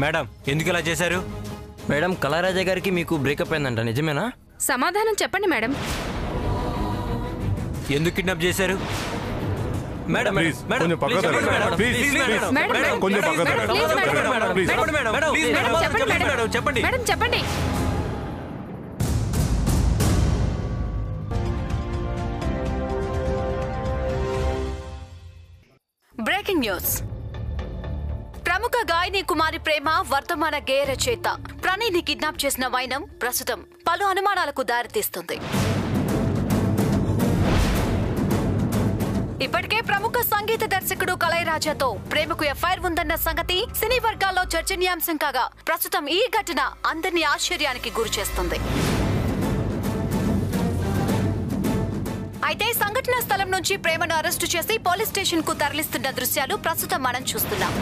Madam ఎందుకు ఇలా చేశారు? మేడం కళారాజా గారికి మీకు బ్రేకప్ అయిందంట, నిజమేనా? సమాధానం చెప్పండి మేడం. ఎందుకు కిడ్నాప్ చేశారు? మేడం ప్లీజ్ కొంచెం పక్కన చెప్పండి. మేడం చెప్పండి. Breaking news. ప్రముఖ గాయని కుమారి ప్రేమ వర్తమాన గేయ రచయిత ప్రణయ్ని కిడ్నాప్ చేసిన వైనం ప్రస్తుతం పలు అనుమానాలకు దారితీస్తుంది. ఇప్పటికే ప్రముఖ సంగీత దర్శకుడు కళైరాజాతో ప్రేమకు ఎఫ్ఐఆర్ ఉందన్న సంగతి సినీ వర్గాల్లో చర్చనీయాంశం కాగా ప్రస్తుతం ఈ ఘటన అందరినీ ఆశ్చర్యానికి గురిచేస్తుంది. అయితే సంఘటనా స్థలం నుంచి ప్రేమను అరెస్టు చేసి పోలీస్ స్టేషన్ కు తరలిస్తున్న దృశ్యాలు ప్రస్తుతం మనం చూస్తున్నాం.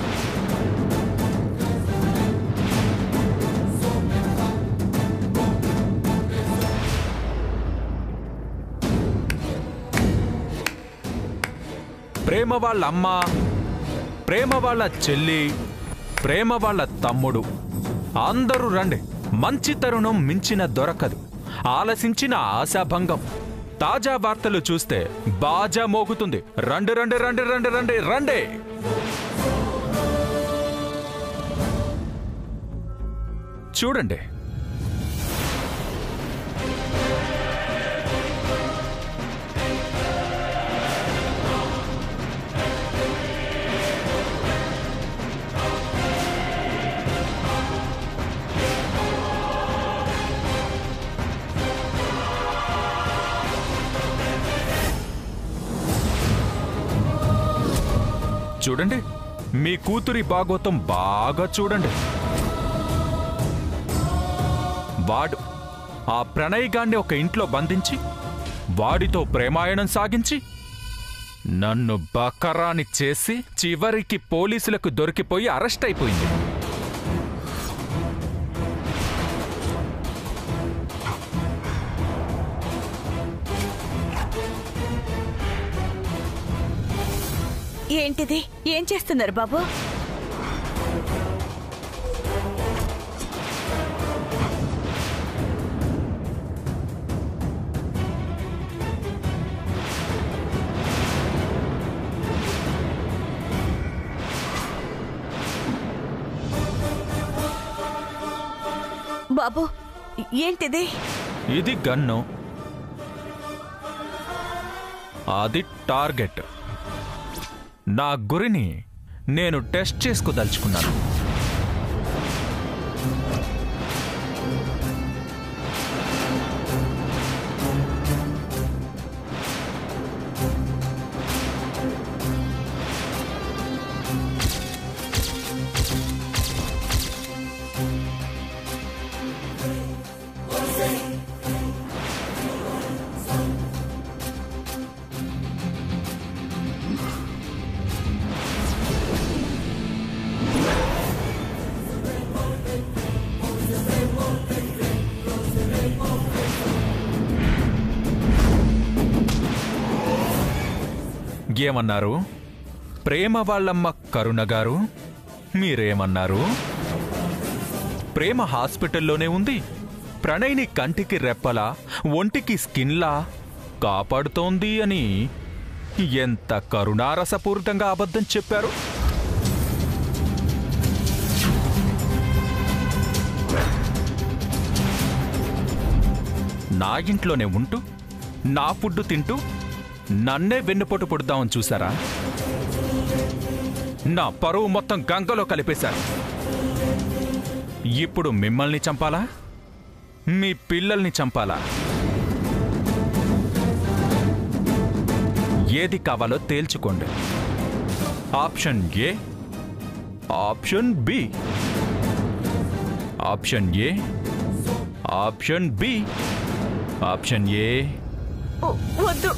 ప్రేమ వాళ్ళ అమ్మ, ప్రేమ వాళ్ళ చెల్లి, ప్రేమ వాళ్ళ తమ్ముడు అందరూ రండి. మంచి తరుణం మించిన దొరకదు, ఆలసించిన ఆశాభంగం. తాజా వార్తలు చూస్తే బాజా మోగుతుంది. రండి రండి రండి రండి రండి రండి. చూడండి, చూడండి, మీ కూతురి భాగవతం బాగా చూడండి. వాడు ఆ ప్రణయ్ గాన్ని ఒక ఇంట్లో బంధించి వాడితో ప్రేమాయణం సాగించి నన్ను బకరాని చేసి చివరికి పోలీసులకు దొరికిపోయి అరెస్ట్ అయిపోయింది. ఏంటిది? ఏం చేస్తున్నారు బాబు? బాబు ఏంటిది? ఇది గన్ను, అది టార్గెట్. నా గురిని నేను టెస్ట్ చేసుకోదలుచుకున్నాను. ఏమన్నారు? ప్రేమ వాళ్ళమ్మ కరుణ గారు మీరేమన్నారు? ప్రేమ హాస్పిటల్లోనే ఉంది, ప్రణయ్ని కంటికి రెప్పలా ఒంటికి స్కిన్లా కాపాడుతోంది అని ఎంత కరుణారసపూరితంగా అబద్ధం చెప్పారు. నా ఇంట్లోనే ఉంటూ నా ఫుడ్ తింటూ నన్నే వెన్నుపోటు పొడుద్దామని చూసారా? నా పరువు మొత్తం గంగలో కలిపేశారు. ఇప్పుడు మిమ్మల్ని చంపాలా, మీ పిల్లల్ని చంపాలా? ఏది కావాలో తేల్చుకోండి. Option A, option B, option A, option B, option A. వద్దు,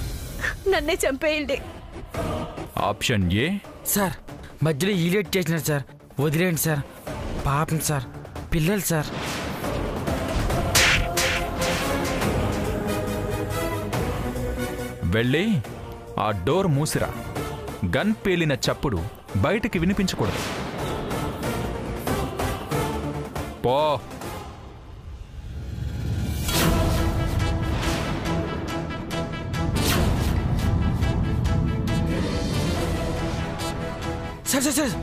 నన్నే చంపేయండి. Option A. సార్ మధ్యలో ఈలేట్ చేసినారు సార్, వదిలేండి సార్. పాపం సార్, పిల్లలు సార్. వెళ్ళి ఆ డోర్ మూసిరా. గన్ పేలిన చప్పుడు బయటికి వినిపించకూడదు. పో. Sir sir sir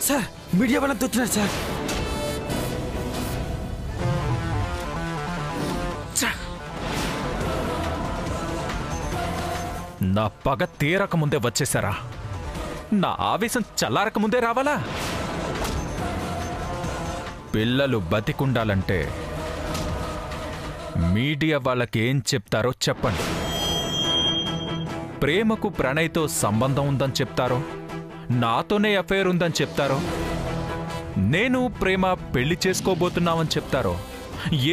sir media వాళ్ళంతా వచ్చినారు సార్. నా పగ తీరక ముందే వచ్చేసారా? నా ఆవేశం చల్లారక ముందే రావాలా? పిల్లలు బతికుండాలంటే మీడియా వాళ్ళకి ఏం చెప్తారో చెప్పండి. ప్రేమకు ప్రణయ్తో సంబంధం ఉందని చెప్తారో, నాతోనే అఫైర్ ఉందని చెప్తారో, నేను ప్రేమ పెళ్లి చేసుకోబోతున్నామని చెప్తారో,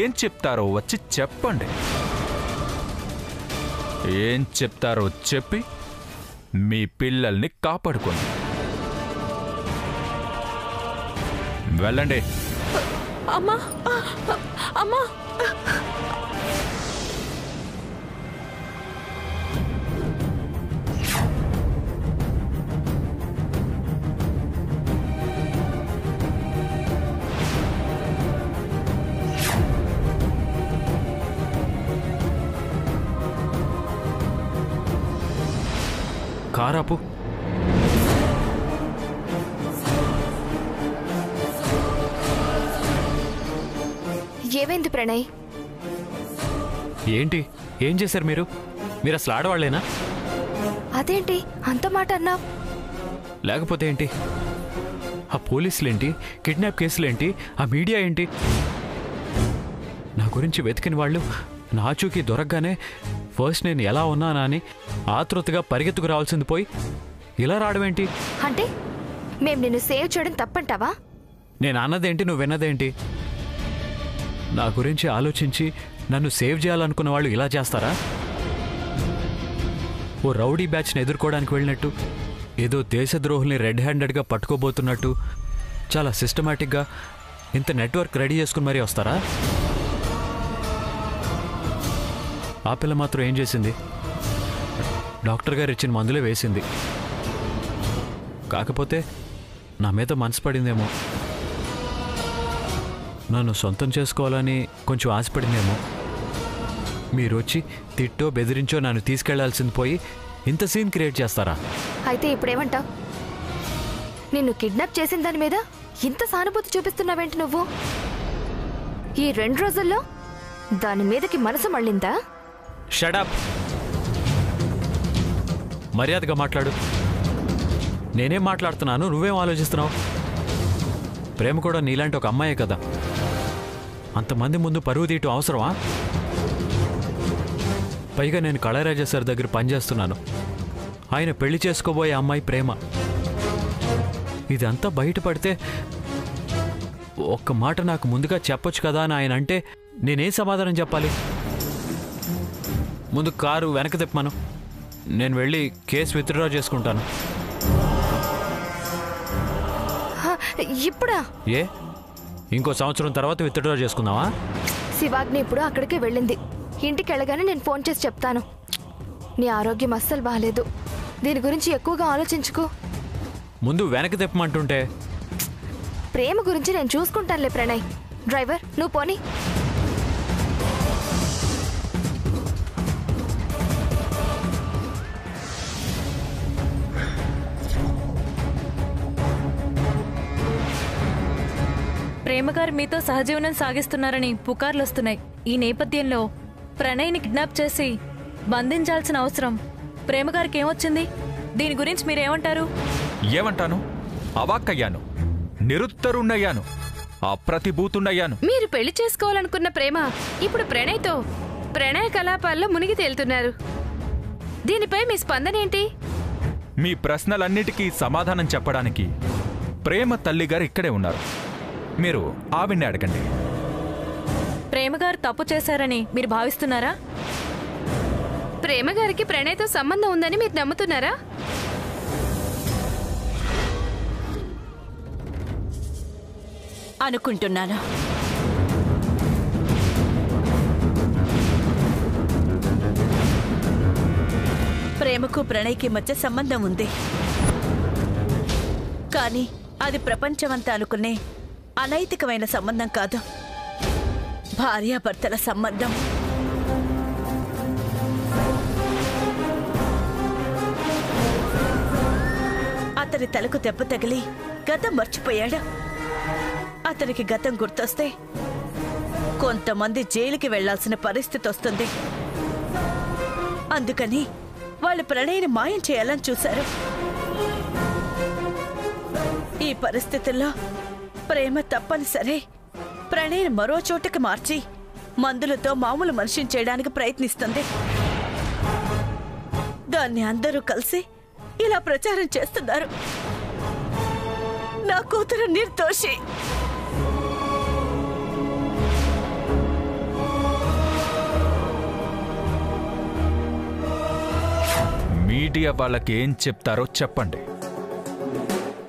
ఏం చెప్తారో వచ్చి చెప్పండి. ఏం చెప్తారో చెప్పి మీ పిల్లల్ని కాపాడుకోండి. వెళ్ళండి. అమ్మా అమ్మా కారాపు. ఏమైంది ప్రణయ్? ఏంటి? ఏం చేశారు మీరు? మీరు అసలు ఆడవాళ్లేనా? అదేంటి అంత మాట అన్నావు? లేకపోతే ఏంటి? ఆ పోలీసులేంటి, కిడ్నాప్ కేసులేంటి, ఆ మీడియా ఏంటి? నా గురించి వెతికిన వాళ్ళు నాచూకి దొరకగానే ఫస్ట్ నేను ఎలా ఉన్నానా అని ఆతృతగా పరిగెత్తుకు రావాల్సింది పోయి ఇలా రావడమేంటి? అంటే మేం నిన్ను సేవ్ చేయడం తప్పంటావా? నేను అన్నదేంటి, నువ్వు విన్నదేంటి? నా గురించి ఆలోచించి నన్ను సేవ్ చేయాలనుకున్న వాళ్ళు ఇలా చేస్తారా? ఓ రౌడీ బ్యాచ్ని ఎదుర్కోవడానికి వెళ్ళినట్టు, ఏదో దేశద్రోహుల్ని రెడ్ హ్యాండెడ్గా పట్టుకోబోతున్నట్టు చాలా సిస్టమేటిక్గా ఇంత నెట్వర్క్ రెడీ చేసుకుని మరీ వస్తారా? ఆ పిల్ల మాత్రం ఏం చేసింది? డాక్టర్ గారు ఇచ్చిన మందులే వేసింది. కాకపోతే నా మీద మనసు పడిందేమో, నన్ను సొంతం చేసుకోవాలని కొంచెం ఆశపడిందేమో. మీరు వచ్చి తిట్టో బెదిరించో నన్ను తీసుకెళ్లాల్సింది పోయి ఇంత సీన్ క్రియేట్ చేస్తారా? అయితే ఇప్పుడేమంటావు? నిన్ను కిడ్నాప్ చేసిన దాని మీద ఇంత సానుభూతి చూపిస్తున్నావేంటి నువ్వు? ఈ 2 రోజుల్లో దాని మీదకి మనసు మళ్ళిందా? షడప్. మర్యాదగా మాట్లాడు. నేనేం మాట్లాడుతున్నాను, నువ్వేం ఆలోచిస్తున్నావు? ప్రేమ కూడా నీలాంటి ఒక అమ్మాయే కదా. అంతమంది ముందు పరువు తీయటం అవసరమా? పైగా నేను కళారాజా సార్ దగ్గర పనిచేస్తున్నాను. ఆయన పెళ్లి చేసుకోబోయే అమ్మాయి ప్రేమ. ఇదంతా బయటపడితే ఒక్క మాట నాకు ముందుగా చెప్పొచ్చు కదా అని ఆయన అంటే నేనేం సమాధానం చెప్పాలి? ముందు కారు వెనక తిప్పమను, నేను వెళ్ళి కేసు విత్డ్రా చేసుకుంటాను. ఇప్పుడా? ఏ, ఇంకో సంవత్సరం తర్వాత విత్డ్రా చేసుకుందామా? శివాగ్ని ఇప్పుడు అక్కడికే వెళ్ళింది. ఇంటికి వెళ్ళగానే నేను ఫోన్ చేసి చెప్తాను. నీ ఆరోగ్యం అస్సలు బాగాలేదు, దీని గురించి ఎక్కువగా ఆలోచించుకో. ముందు వెనక తిప్పమంటుంటే. ప్రేమ గురించి నేను చూసుకుంటానులే ప్రణయ్. డ్రైవర్ నువ్వు పోనీ. ప్రేమగారు మీతో సహజీవనం సాగిస్తున్నారని పుకార్లు వస్తున్నాయి. ఈ నేపథ్యంలో ప్రణయ్ని కిడ్నాప్ చేసి బంధించాల్సిన అవసరం ప్రేమగారికి ఏమొచ్చింది? దీని గురించి మీరేమంటారు? ఏమంటాను? అవాక్కయ్యాను, నిరుత్తరుణ్ణయ్యాను, అప్రతిభూతుణ్ణయ్యాను. మీరు పెళ్లి చేసుకోవాలనుకున్న ప్రేమ ఇప్పుడు ప్రణయ్తో ప్రణయ కలాపాల్లో మునిగి తేలుతున్నారు. దీనిపై మీ స్పందన ఏంటి? మీ ప్రశ్నలన్నిటికీ సమాధానం చెప్పడానికి ప్రేమ తల్లిగారు ఇక్కడే ఉన్నారు. మీరు ఆవిడ్ని అడగండి. ప్రేమగారు తప్పు చేశారని మీరు భావిస్తున్నారా? ప్రేమ గారికి ప్రణయ్తో సంబంధం ఉందని మీరు నమ్ముతున్నారా? అనుకుంటున్నాను. ప్రేమకు ప్రణయ్కి మధ్య సంబంధం ఉంది, కానీ అది ప్రపంచమంతా అనుకునే అనైతికమైన సంబంధం కాదు, భార్యాభర్తల సంబంధం. అతని తలకు దెబ్బ తగిలి గతం మర్చిపోయాడు. అతనికి గతం గుర్తొస్తే కొంతమంది జైలుకి వెళ్లాల్సిన పరిస్థితి వస్తుంది. అందుకని వాళ్ళు ప్రణయ్ని మాయం చేయాలని చూశారు. ఈ పరిస్థితుల్లో ప్రేమ తప్పనిసరి ప్రణయ్ని మరో చోటకి మార్చి మందులతో మామూలు మనిషిని చేయడానికి ప్రయత్నిస్తుంది. దాన్ని అందరూ కలిసి ఇలా ప్రచారం చేస్తున్నారు. నా కూతురు నిర్దోషి. మీడియా వాళ్ళకి ఏం చెప్తారో చెప్పండి.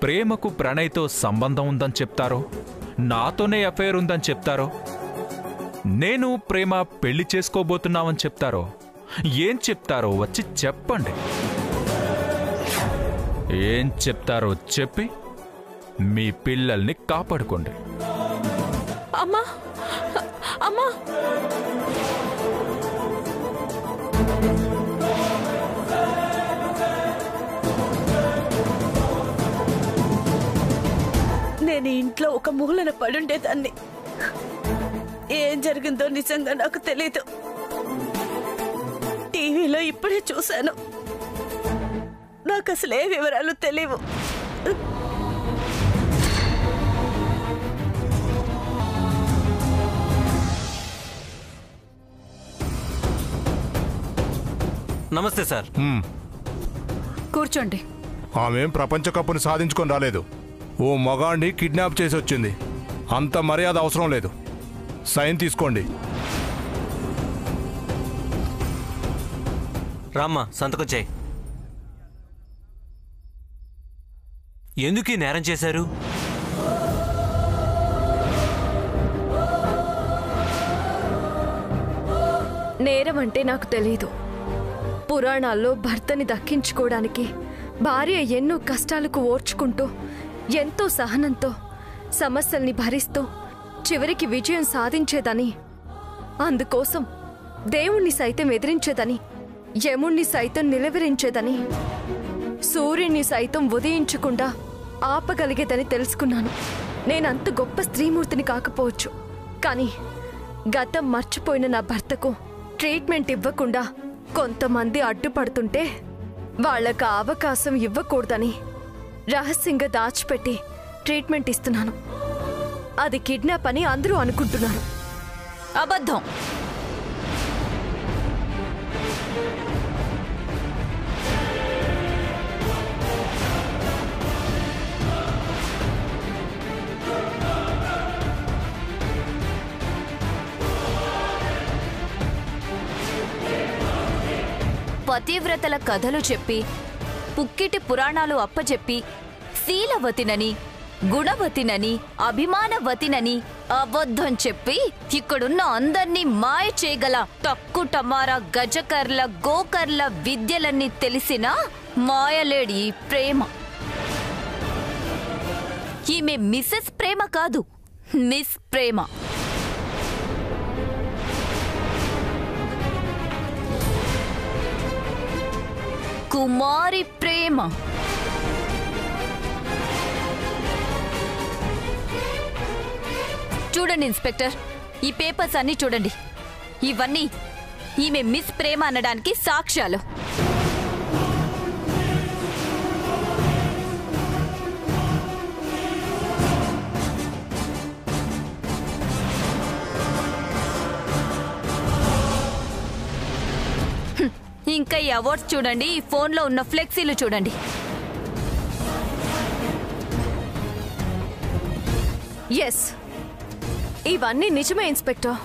ప్రేమకు ప్రణయ్తో సంబంధం ఉందని చెప్తారో, నాతోనే అఫైర్ ఉందని చెప్తారో, నేను ప్రేమ పెళ్లి చేసుకోబోతున్నామని చెప్తారో, ఏం చెప్తారో వచ్చి చెప్పండి. ఏం చెప్తారో చెప్పి మీ పిల్లల్ని కాపాడుకోండి. అమ్మా అమ్మా, నేను ఇంట్లో ఒక మూలన పడుండేదాన్ని. ఏం జరిగిందో నిజంగా నాకు తెలీదు. టీవీలో ఇప్పుడే చూశాను. నాకు అసలు ఏ వివరాలు తెలియవు. నమస్తే సార్. కూర్చోండి. ఆమెం ప్రపంచ కప్పుని సాధించుకొని రాలేదు. ఓ మగాడిని కిడ్నాప్ చేసి వచ్చింది. అంత మర్యాద అవసరం లేదు. సైన్ తీసుకోండి. రామ్మా, సంతకం చేయి. ఎందుకు ఈ నేరం చేశారు? నేరం అంటే నాకు తెలీదు. పురాణాల్లో భర్తని దక్కించుకోవడానికి భార్య ఎన్నో కష్టాలకు ఓర్చుకుంటూ, ఎంతో సహనంతో సమస్యల్ని భరిస్తూ చివరికి విజయం సాధించేదని, అందుకోసం దేవుణ్ణి సైతం ఎదిరించేదని, యముణ్ణి సైతం నిలవరించేదని, సూర్యుణ్ణి సైతం ఉదయించకుండా ఆపగలిగేదని తెలుసుకున్నాను. నేనంత గొప్ప స్త్రీమూర్తిని కాకపోవచ్చు, కానీ గతం మర్చిపోయిన నా భర్తకు ట్రీట్మెంట్ ఇవ్వకుండా కొంతమంది అడ్డుపడుతుంటే వాళ్ళకు అవకాశం ఇవ్వకూడదని రహస్యంగా దాచిపెట్టి ట్రీట్మెంట్ ఇస్తున్నాను. అది కిడ్నాప్ అని అందరూ అనుకుంటున్నారు. అబద్ధం. పతివ్రతల కథలు చెప్పి, పుక్కిటి పురాణాలు అప్పచెప్పి, శీలవతినని, గుణవతినని, అభిమానవతినని అబద్ధం చెప్పి ఇక్కడున్న అందర్నీ మాయ చేయగల తక్కుటమారా గజకర్ల గోకర్ల విద్యలన్నీ తెలిసిన మాయలేడి ప్రేమ. ఈమె మిసెస్ ప్రేమ కాదు, మిస్ ప్రేమ. కుమారి ప్రేమ. చూడండి ఇన్స్పెక్టర్, ఈ పేపర్స్ అన్నీ చూడండి. ఇవన్నీ ఈమె మిస్ ప్రేమ అనడానికి సాక్ష్యాలు. ఇంకా ఈ అవార్డ్స్ చూడండి, ఈ ఫోన్లో ఉన్న ఫ్లెక్సీలు చూడండి. ఎస్, ఇవన్నీ నిజమే ఇన్స్పెక్టర్.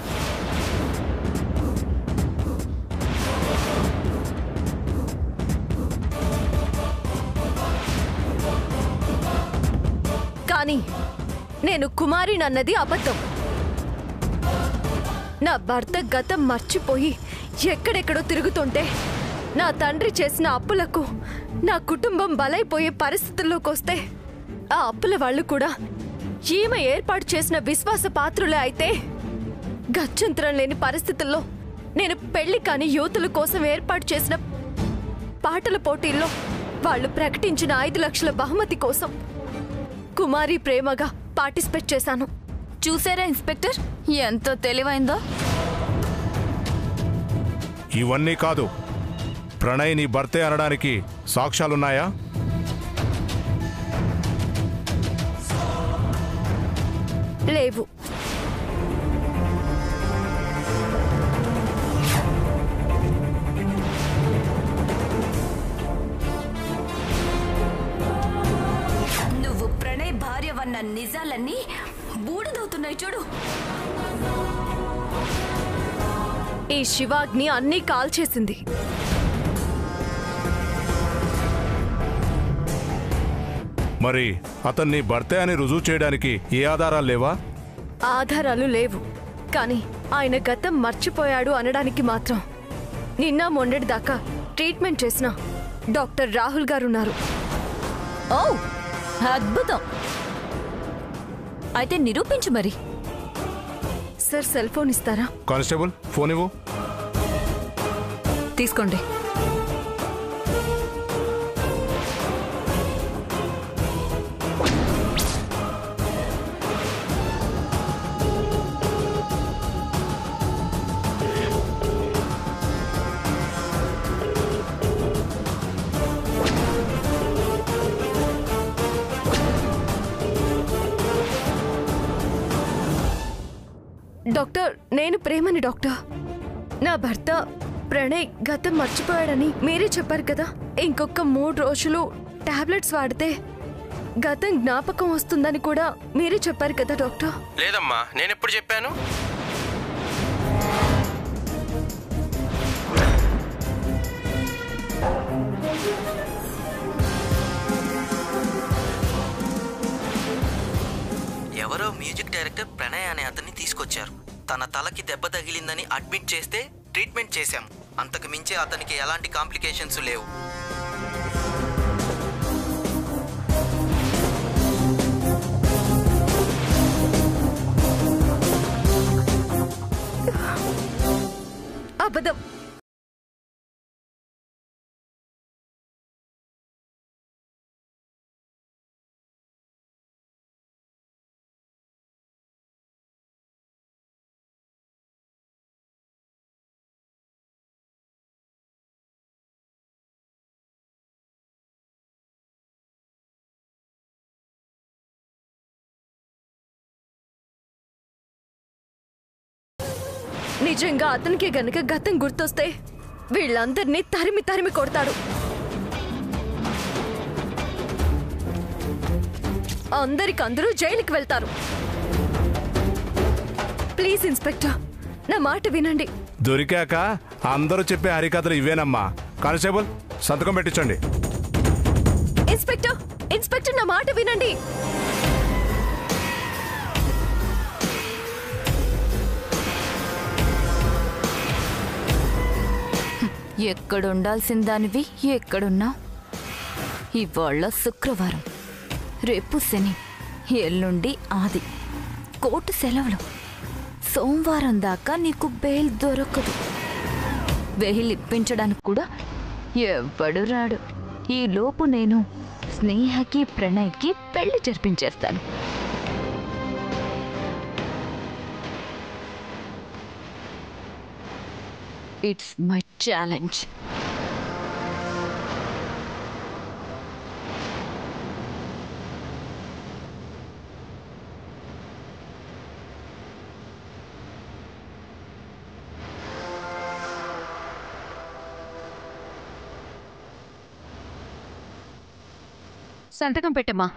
కానీ నేను కుమారినన్నది అబద్ధం. నా భర్త గతం మర్చిపోయి ఎక్కడెక్కడో తిరుగుతుంటే, నా తండ్రి చేసిన అప్పులకు నా కుటుంబం బలైపోయే పరిస్థితుల్లోకి వస్తే, ఆ అప్పుల వాళ్ళు కూడా ఈమె ఏర్పాటు చేసిన విశ్వాస పాత్రులే అయితే గత్యంతరం లేని పరిస్థితుల్లో నేను పెళ్లి కాని యువతుల కోసం ఏర్పాటు చేసిన పాటల పోటీల్లో వాళ్ళు ప్రకటించిన 5 లక్షల బహుమతి కోసం కుమారి ప్రేమగా పార్టిసిపేట్ చేశాను. చూసారా ఇన్స్పెక్టర్ ఎంత తెలివైందో? ఇవన్నీ కాదు, ప్రణయ్ నీ భర్తే అనడానికి సాక్ష్యాలున్నాయా? లేవు. నువ్వు ప్రణయ్ భార్యవన్న నిజాలన్నీ బూడిదవుతున్నాయి చూడు. ఈ శివాగ్ని అన్నీ కాల్చేసింది. మరి అతన్ని భర్తే అని రుజువు చేయడానికి ఏ ఆధారాలు లేవా? ఆధారాలు లేవు, కానీ ఆయన గతం మర్చిపోయాడు అనడానికి మాత్రం నిన్న మొన్నటి దాకా ట్రీట్మెంట్ చేసిన డాక్టర్ రాహుల్ గారున్నారు. ఓ అద్భుతం. అయితే నిరూపించు మరి. సార్ సెల్ ఫోన్ ఇస్తారా? కానిస్టేబుల్ ఫోన్ ఇవ్వు. తీసుకోండి. డాక్టర్, నేను ప్రేమని డాక్టర్. నా భర్త ప్రణయ్ గతం మర్చిపోయాడని మీరే చెప్పారు కదా. ఇంకొక 3 రోజులు టాబ్లెట్స్ వాడితే గతం జ్ఞాపకం వస్తుందని కూడా మీరే చెప్పారు కదా డాక్టర్. లేదమ్మా, నేనెప్పుడు చెప్పాను? ఎవరో మ్యూజిక్ డైరెక్టర్ ప్రణయ్ అనే అతన్ని తీసుకొచ్చారు. తన తలకి దెబ్బ తగిలిందని అడ్మిట్ చేస్తే ట్రీట్మెంట్ చేశాం. అంతకు మించి అతనికి ఎలాంటి కాంప్లికేషన్స్ లేవు. అబద్ధం. నిజంగా అతనికి గనక గతం గుర్తొస్తే వీళ్ళందరినీ తరిమి తరిమి కొడతాడు. అందరికందరూ జైలుకి వెళ్తారు. ప్లీజ్ ఇన్స్పెక్టర్, నా మాట వినండి. దొరికాక అందరూ చెప్పే హరికథలు ఇవేనమ్మా. కానిస్టేబుల్ సంతకం పెట్టించండి. ఇన్స్పెక్టర్, ఇన్స్పెక్టర్, నా మాట వినండి. ఎక్కడుండాల్సిన దానివి ఎక్కడున్నా? ఇవాళ శుక్రవారం, రేపు శని, ఎల్లుండి ఆది, కోర్టు సెలవులు. సోమవారం దాకా నీకు బెయిల్ దొరకదు. బెయిల్ ఇప్పించడానికి కూడా ఎవ్వడు రాడు. ఈ లోపు నేను స్నేహకి ప్రణయ్కి పెళ్లి జరిపించేస్తాను. It's my challenge. సంతకం పెట్టమ్మా.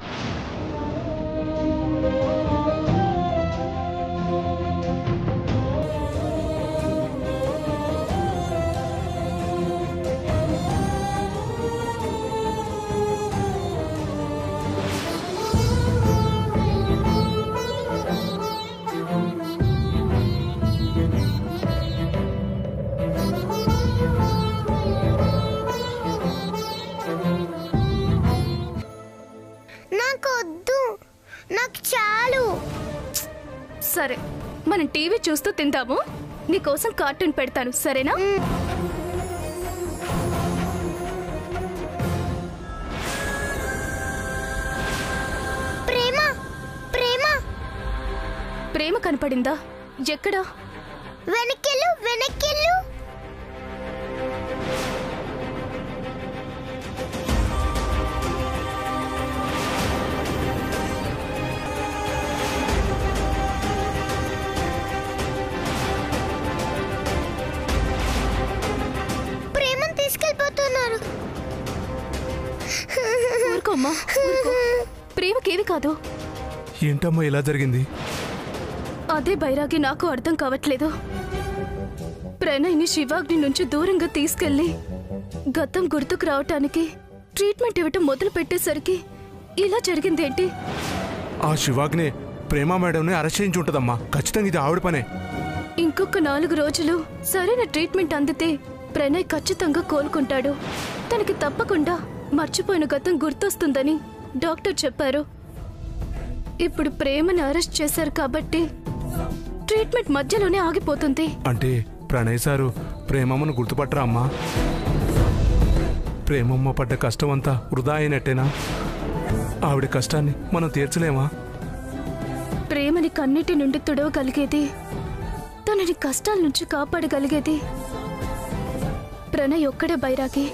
నాకు సరే, మనం టీవీ చూస్తూ తిందాము. నీకోసం కార్టూన్ పెడతాను, సరేనా? ప్రేమ ప్రేమ ప్రేమ కనపడిందా? ఎక్కడా? వెనకెళ్ళు వెనకెళ్ళు. ప్రేమను తీసుకెళ్ళిపోతున్నారు. ఊరుకోమ్మా, ఊరుకో. ప్రేమకేవి కాదు. ఏంటమ్మా ఇలా జరిగింది? అదే బైరాగి నాకు అర్థం కావట్లేదు. ప్రణయ్ని శివాగ్ని నుంచి దూరంగా తీసుకెళ్లి గతం గుర్తుకు రావటానికి ట్రీట్మెంట్ ఇవ్వటం మొదలు పెట్టేసరికి ఇలా జరిగిందేంటి? ఆ శివాగ్నే ప్రేమ మేడంని అరెస్ట్ చేయించి ఉంటుందమ్మా. ఖచ్చితంగా ఇది ఆవిడ పనే. ఇంకొక 4 రోజులు సరైన ట్రీట్మెంట్ అందితే ప్రణయ్ ఖచ్చితంగా కోలుకుంటాడు. తనకి తప్పకుండా మర్చిపోయిన గతం గుర్తొస్తుందని డాక్టర్ చెప్పారు. ఇప్పుడు ప్రేమను అరెస్ట్ చేశారు కాబట్టి ట్రీట్మెంట్ మధ్యలోనే ఆగిపోతుంది. అంటే ప్రణయ్ సారు ప్రేమమ్మను గుర్తుపట్టరా అమ్మా? ప్రేమమ్మ పడ్డ కష్టం అంతా వృధా అయినట్టేనా? ఆవిడ కష్టాన్ని మనం తీర్చలేమా? ప్రేమని కన్నిటి నుండి తుడవగలిగేది, తనని కష్టాల నుంచి కాపాడగలిగేది ప్రణయ్ ఒక్కడే బైరాగి.